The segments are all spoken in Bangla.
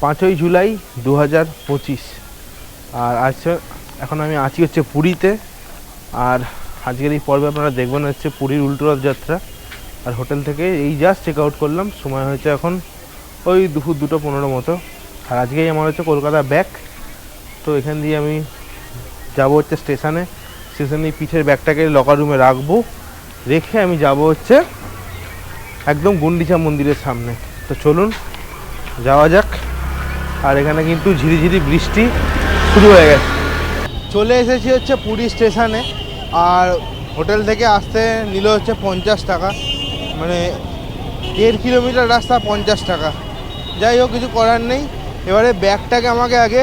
5ই জুলাই 2025। আর আজকে এখন আমি আছি হচ্ছে পুরীতে। আর আজকের এই পর্বে আপনারা দেখবেন হচ্ছে পুরীর উল্টো রথযাত্রা। আর হোটেল থেকে এই জাস্ট চেক আউট করলাম, সময় হয়েছে এখন ওই দুপুর 2:15 মতো। আর আজকেই আমার হচ্ছে কলকাতা ব্যাক। তো এখান দিয়ে আমি যাবো হচ্ছে স্টেশনে পিঠের ব্যাগটাকে লকার রুমে রাখবো, রেখে আমি যাব হচ্ছে একদম গুন্ডিচা মন্দিরের সামনে। তো চলুন যাওয়া যাক। আর এখানে কিন্তু ঝিরিঝিরি বৃষ্টি শুরু হয়ে গেছে। চলে এসেছি হচ্ছে পুরী স্টেশনে। আর হোটেল থেকে আসতে নিল হচ্ছে 50 টাকা, মানে 1.5 কিলোমিটার রাস্তা 50 টাকা। যাই হোক, কিছু করার নেই। এবারে ব্যাগটাকে আমাকে আগে,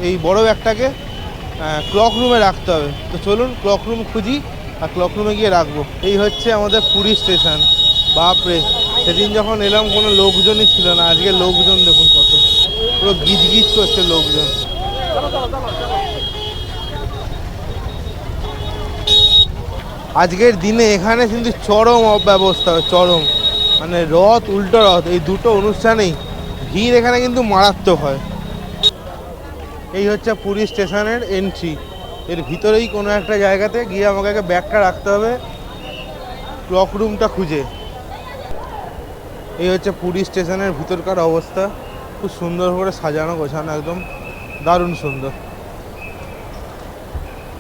এই বড় ব্যাগটাকে ক্লক রুমে রাখতে হবে। তো চলুন ক্লক রুম খুঁজি আর ক্লক রুমে গিয়ে রাখবো। এই হচ্ছে আমাদের পুরী স্টেশন। বাপরে, সেদিন যখন এলাম কোনো লোকজনই ছিল না, আজকে লোকজন দেখুন কত, পুরো গিজ গিজ করছে লোকজন। আজকের দিনে এখানে কিন্তু চরম অব্যবস্থা, চরম, মানে রথ উল্টো রথ এই দুটো অনুষ্ঠানেই ভিড় এখানে কিন্তু মারাত্মক হয়। এই হচ্ছে পুরী স্টেশনের এন্ট্রি। এর ভিতরেই কোনো একটা জায়গাতে গিয়ে আমাকে ব্যাগটা রাখতে হবে ক্লক রুমটা খুঁজে। এই হচ্ছে পুরী স্টেশনের ভিতরকার অবস্থা। খুব সুন্দর করে সাজানো গোছানো, একদম দারুণ সুন্দর।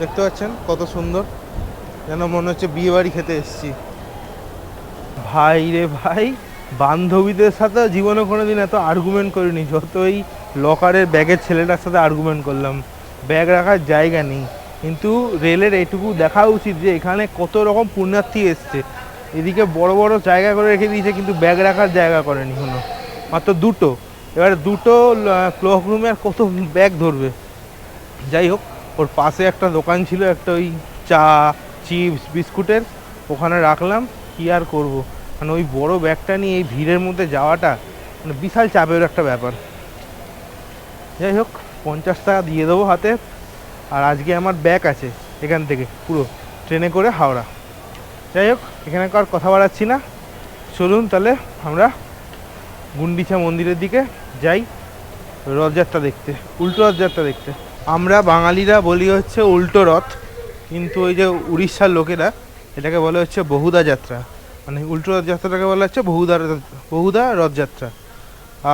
দেখতে পাচ্ছেন কত সুন্দর, যেন মনে হচ্ছে বিয়ে বাড়ি খেতে এসেছি। ভাই রে ভাই, বান্ধবীদের সাথে জীবনে কোনো দিন এত আর্গুমেন্ট করিনি, যতই লকারের ব্যাগের ছেলেটার সাথে আর্গুমেন্ট করলাম। ব্যাগ রাখার জায়গা নেই, কিন্তু রেলের এইটুকু দেখা উচিত যে এখানে কত রকম পুণ্যার্থী এসছে। এদিকে বড় বড় জায়গা করে রেখে দিয়েছে, কিন্তু ব্যাগ রাখার জায়গা করেনি কোনো, মাত্র দুটো। এবারে দুটো ক্লক রুমে আর কত ব্যাগ ধরবে। যাই হোক, ওর পাশে একটা দোকান ছিল, একটা ওই চা চিপস বিস্কুটের, ওখানে রাখলাম। কি আর করব, মানে ওই বড় ব্যাগটা নিয়ে এই ভিড়ের মধ্যে যাওয়াটা মানে বিশাল চাপের একটা ব্যাপার। যাই হোক, 50 টাকা দিয়ে দেবো হাতে। আর আজকে আমার ব্যাগ আছে এখান থেকে পুরো ট্রেনে করে হাওড়া। যাই হোক, এখানে আর কথা বাড়াচ্ছি না, চলুন তাহলে আমরা গুন্ডিচা মন্দিরের দিকে যাই রথযাত্রা দেখতে, উল্টো রথযাত্রা দেখতে। আমরা বাঙালিরা বলি হচ্ছে উল্টো রথ, কিন্তু ওই যে উড়িষ্যার লোকেরা এটাকে বলে হচ্ছে বহুদা যাত্রা, মানে উল্টো রথযাত্রাটাকে বলা হচ্ছে বহুদা রথযাত্রা।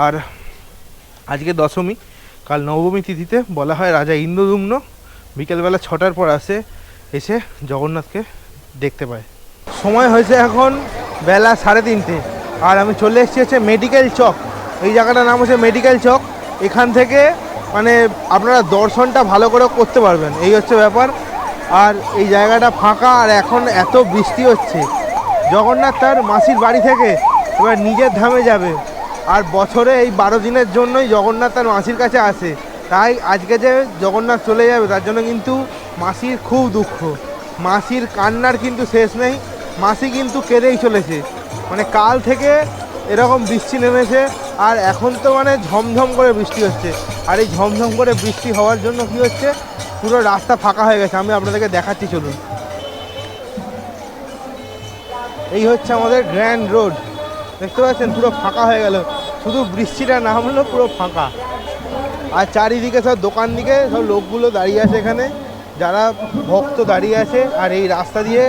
আর আজকে দশমী, কাল নবমী তিথিতে বলা হয় রাজা ইন্দ্রদ্যুম্ন বিকেলবেলা 6টার পর এসে জগন্নাথকে দেখতে পায়। সময় হয়েছে এখন বেলা 3:30, আর আমি চলে এসেছি হচ্ছে মেডিকেল চক। এই জায়গাটার নাম হচ্ছে মেডিকেল চক। এখান থেকে মানে আপনারা দর্শনটা ভালো করে করতে পারবেন, এই হচ্ছে ব্যাপার। আর এই জায়গাটা ফাঁকা, আর এখন এত বৃষ্টি হচ্ছে। জগন্নাথ তার মাসির বাড়ি থেকে এবার নিজের ধামে যাবে, আর বছরে এই 12 দিনের জন্যই জগন্নাথ তার মাসির কাছে আসে। তাই আজকে যে জগন্নাথ চলে যাবে তার জন্য কিন্তু মাসির খুব দুঃখ। মাসির কান্নার কিন্তু শেষ নেই, মাসি কিন্তু কেঁদেই চলেছে। মানে কাল থেকে এরকম বৃষ্টি নেমেছে, আর এখন তো মানে ঝমঝম করে বৃষ্টি হচ্ছে। আর এই ঝমঝম করে বৃষ্টি হওয়ার জন্য কি হচ্ছে, পুরো রাস্তা ফাঁকা হয়ে গেছে। আমি আপনাদেরকে দেখাচ্ছি, চলুন। এই হচ্ছে আমাদের গ্র্যান্ড রোড, দেখতে পাচ্ছেন পুরো ফাঁকা হয়ে গেল, শুধু বৃষ্টিটা নামলো পুরো ফাঁকা। আর চারিদিকে সব দোকান দিকে সব লোকগুলো দাঁড়িয়ে আছে এখানে, যারা ভক্ত দাঁড়িয়ে আছে। আর এই রাস্তা দিয়ে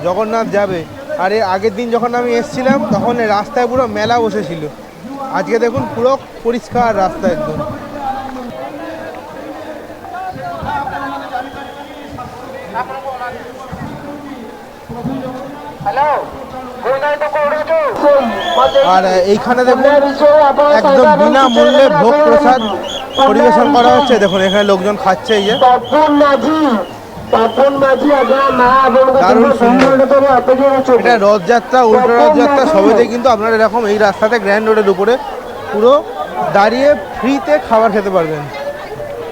জগন্নাথ যাবে। আর এর আগের দিন যখন আমি এসেছিলাম তখন এই রাস্তায় পুরো মেলা বসেছিল। আজকে দেখুন পুরো পরিষ্কার রাস্তা একদম। আর এইখানে দেখুন একদম বিনামূল্যে ভোগ প্রসাদ পরিবেশন করা হচ্ছে। দেখুন এখানে লোকজন খাচ্ছে, এই যে দারুণ সুন্দর। এটা রথযাত্রা, উল্টো রথযাত্রা সবেতেই কিন্তু আপনারা এরকম এই রাস্তাতে গ্র্যান্ড রোডের উপরে পুরো দাঁড়িয়ে ফ্রিতে খাবার খেতে পারবেন,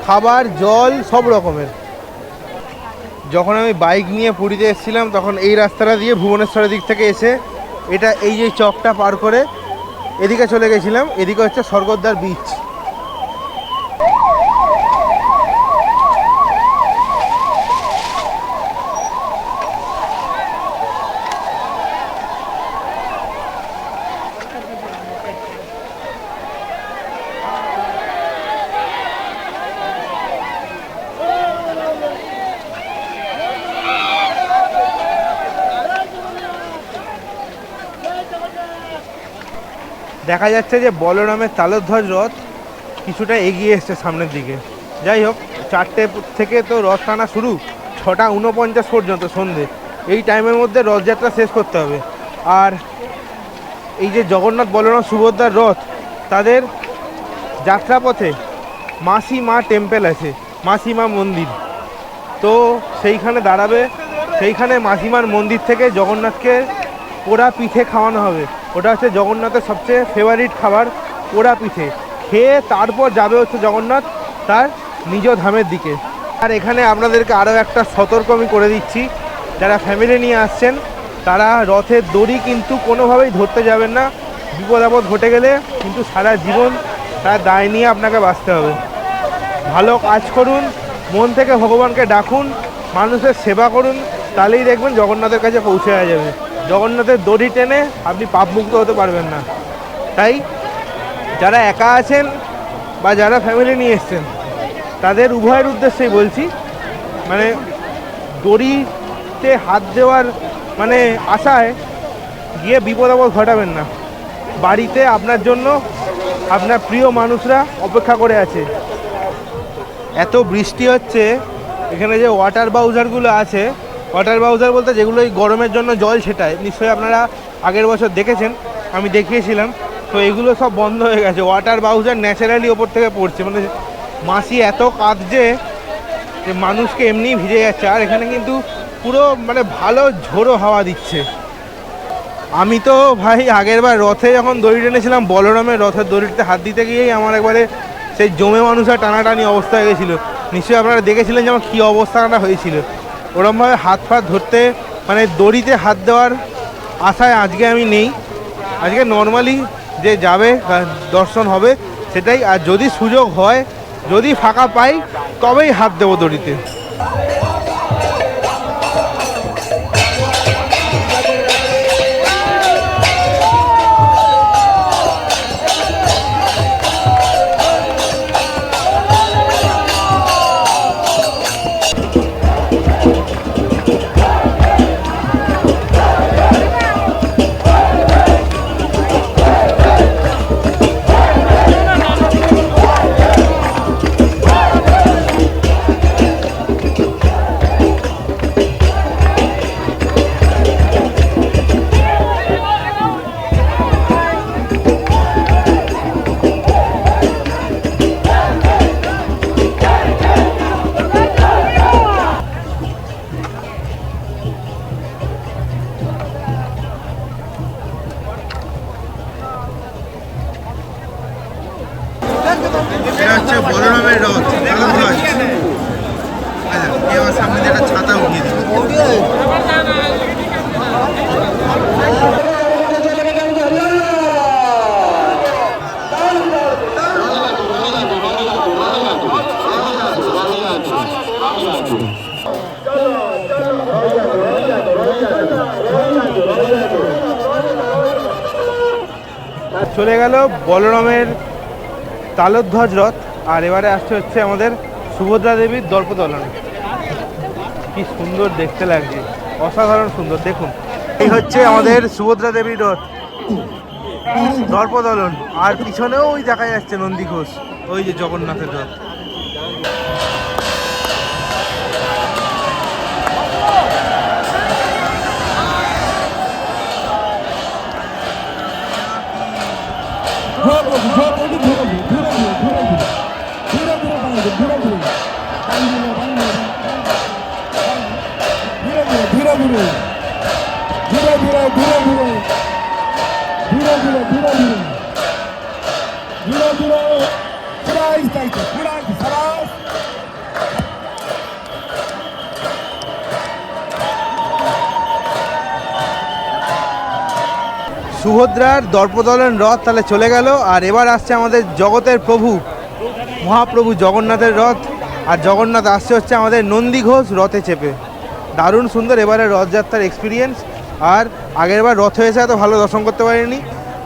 খাবার জল সব রকমের। যখন আমি বাইক নিয়ে পুরীতে এসেছিলাম তখন এই রাস্তাটা দিয়ে ভুবনেশ্বরের দিক থেকে এসে এটা এই যে চকটা পার করে এদিকে চলে গেছিলাম। এদিকে হচ্ছে স্বর্গদ্বার বিচ। দেখা যাচ্ছে যে বলরামের তালধ্বজ রথ কিছুটা এগিয়ে এসছে সামনের দিকে। যাই হোক, 4টে থেকে তো রথ টানা শুরু, 6:49 পর্যন্ত সন্ধে, এই টাইমের মধ্যে রথযাত্রা শেষ করতে হবে। আর এই যে জগন্নাথ বলরাম সুভদ্রার রথ, তাদের যাত্রাপথে মাসি মা টেম্পেল আছে, মাসিমা মন্দির, তো সেইখানে দাঁড়াবে। সেইখানে মাসিমার মন্দির থেকে জগন্নাথকে পোড়া পিঠে খাওয়ানো হবে। ওটা হচ্ছে জগন্নাথের সবচেয়ে ফেভারিট খাবার, পোড়া পিঠে। খেয়ে তারপর যাবে হচ্ছে জগন্নাথ তার নিজ ধামের দিকে। আর এখানে আপনাদেরকে আরও একটা সতর্ক আমি করে দিচ্ছি, যারা ফ্যামিলি নিয়ে আসছেন তারা রথের দড়ি কিন্তু কোনোভাবেই ধরতে যাবেন না। বিপদ আপদ ঘটে গেলে কিন্তু সারা জীবন তার দায় নিয়ে আপনাকে বাঁচতে হবে। ভালো কাজ করুন, মন থেকে ভগবানকে ডাকুন, মানুষের সেবা করুন, তাহলেই দেখবেন জগন্নাথের কাছে পৌঁছে যাবে। জগন্নাথের দড়ি টেনে আপনি পাপমুক্ত হতে পারবেন না। তাই যারা একা আছেন বা যারা ফ্যামিলি নিয়ে এসছেন তাদের উভয়ের উদ্দেশ্যেই বলছি, মানে দড়িতে হাত দেওয়ার মানে আশায় গিয়ে বিপদ আপদ ঘটাবেন না। বাড়িতে আপনার জন্য আপনার প্রিয় মানুষরা অপেক্ষা করে আছে। এত বৃষ্টি হচ্ছে, এখানে যে ওয়াটার বাউজারগুলো আছে, ওয়াটার বাউজার বলতে যেগুলো এই গরমের জন্য জল ছেটায়, নিশ্চয়ই আপনারা আগের বছর দেখেছেন, আমি দেখিয়েছিলাম, তো এগুলো সব বন্ধ হয়ে গেছে। ওয়াটার বাউজার ন্যাচারালি ওপর থেকে পড়ছে, মানে মাসি এত কাঁদছে যে মানুষকে এমনি ভিজে যাচ্ছে। আর এখানে কিন্তু পুরো মানে ভালো ঝোড়ো হাওয়া দিচ্ছে। আমি তো ভাই আগের বার রথে যখন দড়ি টেনেছিলাম, বলরামের রথের দড়িতে হাত দিতে গিয়েই আমার একবারে সেই জমে মানুষের টানাটানি অবস্থা হয়ে গেছিলো। নিশ্চয়ই আপনারা দেখেছিলেন যে আমার কী অবস্থাটা হয়েছিল। ওরমভাবে হাত ফাত ধরতে মানে দড়িতে হাত দেওয়ার আশায় আজকে আমি নেই। আজকে নর্মালি যে যাবে দর্শন হবে সেটাই। আর যদি সুযোগ হয়, যদি ফাঁকা পাই, তবেই হাত দেবো দড়িতে। এটা হচ্ছে বলরামের রথ, আমার সামনে একটা ছাতা উঠিয়ে দিল। চলে গেল বলরামের তালধ্বজ রথ। আর এবারে আসছে হচ্ছে আমাদের সুভদ্রা দেবীর দর্পদলন। কি সুন্দর দেখতে লাগছে, অসাধারণ সুন্দর। দেখুন, এই হচ্ছে আমাদের সুভদ্রা দেবীর রথ দর্পদলন। আর পিছনেও ওই দেখা যাচ্ছে নন্দী ঘোষ, ওই যে জগন্নাথের রথ। সুভদ্রার দর্পদলন রথ তাহলে চলে গেল। আর এবার আসছে আমাদের জগতের প্রভু মহাপ্রভু জগন্নাথের রথ। আর জগন্নাথ আসছে হচ্ছে আমাদের নন্দী ঘোষ রথে চেপে। দারুণ সুন্দর এবারে রথযাত্রার এক্সপিরিয়েন্স। আর আগেরবার রথ হয়েছে এত ভালো দর্শন করতে পারিনি,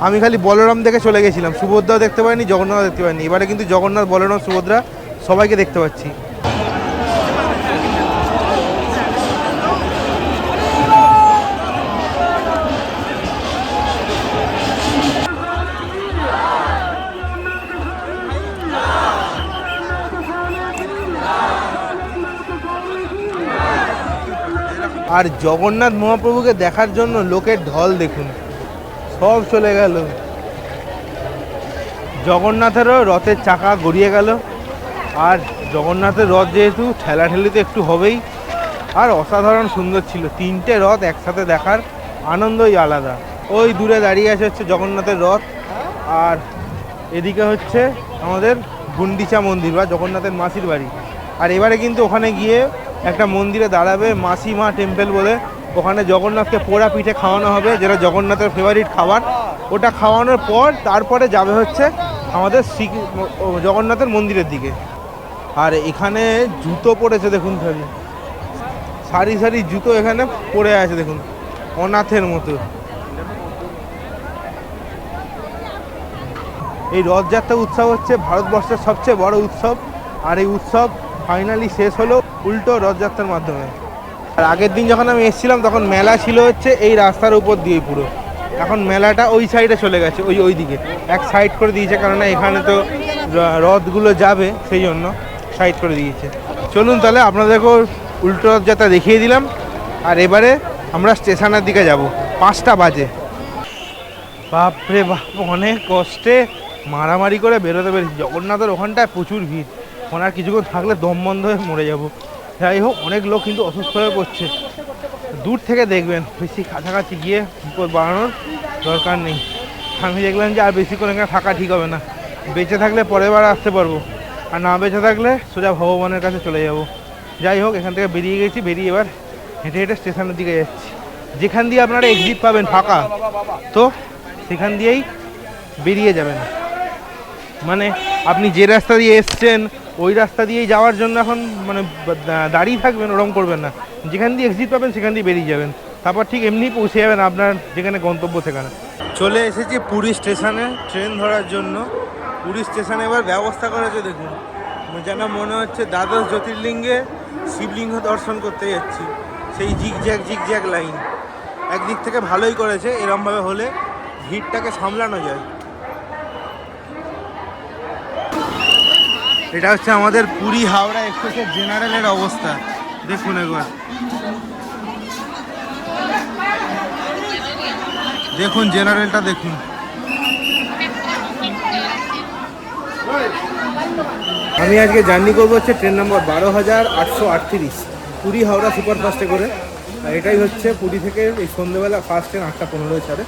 আমি খালি বলরাম দেখে চলে গেছিলাম, সুভদ্রাও দেখতে পাইনি, জগন্নাথ দেখতে পাইনি। এবারে কিন্তু জগন্নাথ, বলরাম, সুভদ্রা সবাইকে দেখতে পাচ্ছি। আর জগন্নাথ মহাপ্রভুকে দেখার জন্য লোকের ঢল দেখুন, সব চলে গেল। জগন্নাথেরও রথের চাকা গড়িয়ে গেল। আর জগন্নাথের রথ যেহেতু ঠেলাঠেলিতে একটু হবেই, আর অসাধারণ সুন্দর ছিল। 3টে রথ একসাথে দেখার আনন্দই আলাদা। ওই দূরে দাঁড়িয়ে আছে হচ্ছে জগন্নাথের রথ, আর এদিকে হচ্ছে আমাদের গুন্ডিচা মন্দির বা জগন্নাথের মাসির বাড়ি। আর এবারে কিন্তু ওখানে গিয়ে একটা মন্দিরে দাঁড়াবে মাসি মা টেম্পল বলে, ওখানে জগন্নাথকে পোড়া পিঠে খাওয়ানো হবে, যেটা জগন্নাথের ফেভারিট খাবার। ওটা খাওয়ানোর পর তারপরে যাবে হচ্ছে আমাদের জগন্নাথের মন্দিরের দিকে। আর এখানে জুতো পড়েছে দেখুন, খালি সারি সারি জুতো এখানে পড়ে আছে দেখুন, অনাথের মতো। এই রথযাত্রা উৎসব হচ্ছে ভারতবর্ষের সবচেয়ে বড় উৎসব। আর এই উৎসব ফাইনালি শেষ হলো উল্টো রথযাত্রার মাধ্যমে। আর আগের দিন যখন আমি এসেছিলাম তখন মেলা ছিল হচ্ছে এই রাস্তার উপর দিয়ে পুরো। এখন মেলাটা ওই সাইডে চলে গেছে, ওই দিকে এক সাইড করে দিয়েছে, কারণ এখানে তো রথগুলো যাবে, সেই জন্য সাইড করে দিয়েছে। চলুন তাহলে আপনাদেরকেও উল্টো রথযাত্রা দেখিয়ে দিলাম। আর এবারে আমরা স্টেশনের দিকে যাব, 5টা বাজে। বাপরে বাপ, অনেক কষ্টে মারামারি করে বেরোতে পেরেছি। জগন্নাথের ওখানটায় প্রচুর ভিড়, ওনার কিছুক্ষণ থাকলে দম বন্ধ হয়ে মরে যাব। যাই হোক, অনেক লোক কিন্তু অসুস্থ হয়ে পড়ছে। দূর থেকে দেখবেন, বেশি কাছাকাছি গিয়ে বিপদ বাড়ানোর দরকার নেই। আমি দেখলাম যে আর বেশিক্ষণ এখানে থাকা ঠিক হবে না। বেঁচে থাকলে পরের বার আসতে পারবো, আর না বেঁচে থাকলে সোজা ভগবানের কাছে চলে যাব। যাই হোক, এখান থেকে বেরিয়ে গেছি, বেরিয়ে এবার হেঁটে হেঁটে স্টেশনের দিকে যাচ্ছি। যেখান দিয়ে আপনারা এক্সিট পাবেন ফাঁকা, তো সেখান দিয়েই বেরিয়ে যাবেন। মানে আপনি যে রাস্তা দিয়ে এসছেন ওই রাস্তা দিয়েই যাওয়ার জন্য এখন মানে দাঁড়িয়ে থাকবেন, ওরকম করবেন না। যেখান দিয়ে এক্সিট পাবেন সেখান দিয়ে বেরিয়ে যাবেন, তারপর ঠিক এমনি পৌঁছে যাবেন আপনার যেখানে গন্তব্য সেখানে। চলে এসেছি পুরী স্টেশনে ট্রেন ধরার জন্য। পুরী স্টেশনে এবার ব্যবস্থা করেছে দেখুন, যেন মনে হচ্ছে দ্বাদশ জ্যোতির্লিঙ্গে শিবলিঙ্গ দর্শন করতে যাচ্ছি। সেই জিগজ্যাগ লাইন একদিক থেকে ভালোই করেছে, এরমভাবে হলে ভিড়টাকে সামলানো যায়। এটা হচ্ছে আমাদের পুরী হাওড়া এক্সপ্রেসের জেনারেলের অবস্থা দেখুন একবার। দেখুন জেনারেলটা দেখুন। আমি আজকে জার্নি করবো হচ্ছে ট্রেন নম্বর 12,838 পুরী হাওড়া সুপারফাস্টে করে। আর এটাই হচ্ছে পুরী থেকে এই সন্ধ্যেবেলা ফার্স্ট ট্রেন 8:15 ছাড়ে।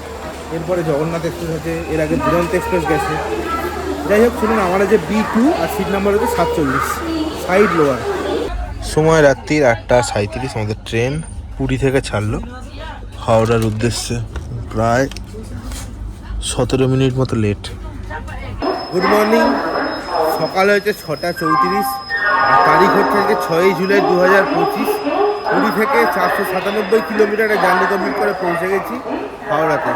এরপরে জগন্নাথ এক্সপ্রেস আছে, এর আগে দুরন্ত এক্সপ্রেস গেছে। যাই হোক, শুনুন, আমার যে B2 আর সিট নাম্বার হচ্ছে 47, সাইড লোয়ার। সময় রাত্রির 8:37, আমাদের ট্রেন পুরী থেকে ছাড়লো হাওড়ার উদ্দেশ্যে। প্রায় 17 মিনিট মতো লেট। Good morning. সকাল হয়েছে 6:34, আর তারিখ হচ্ছে আজকে 6ই জুলাই 2025। পুরী থেকে 497 কিলোমিটারের জার্নি কমপ্লিট করে পৌঁছে গেছি হাওড়াতে।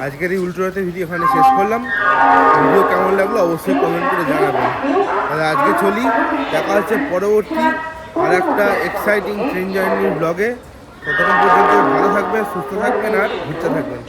আজকের এই উল্টো রাতে ভিডিও এখানে শেষ করলাম। ভিডিও কেমন লাগলো অবশ্যই কমেন্ট করে জানাবেন। তাহলে আজকে চলি, দেখা হচ্ছে পরবর্তী আর একটা এক্সাইটিং ট্রেন জার্নির ব্লগে। ততক্ষণ পর্যন্ত ভালো থাকবেন, সুস্থ থাকবেন আর ঘুরতে থাকবেন।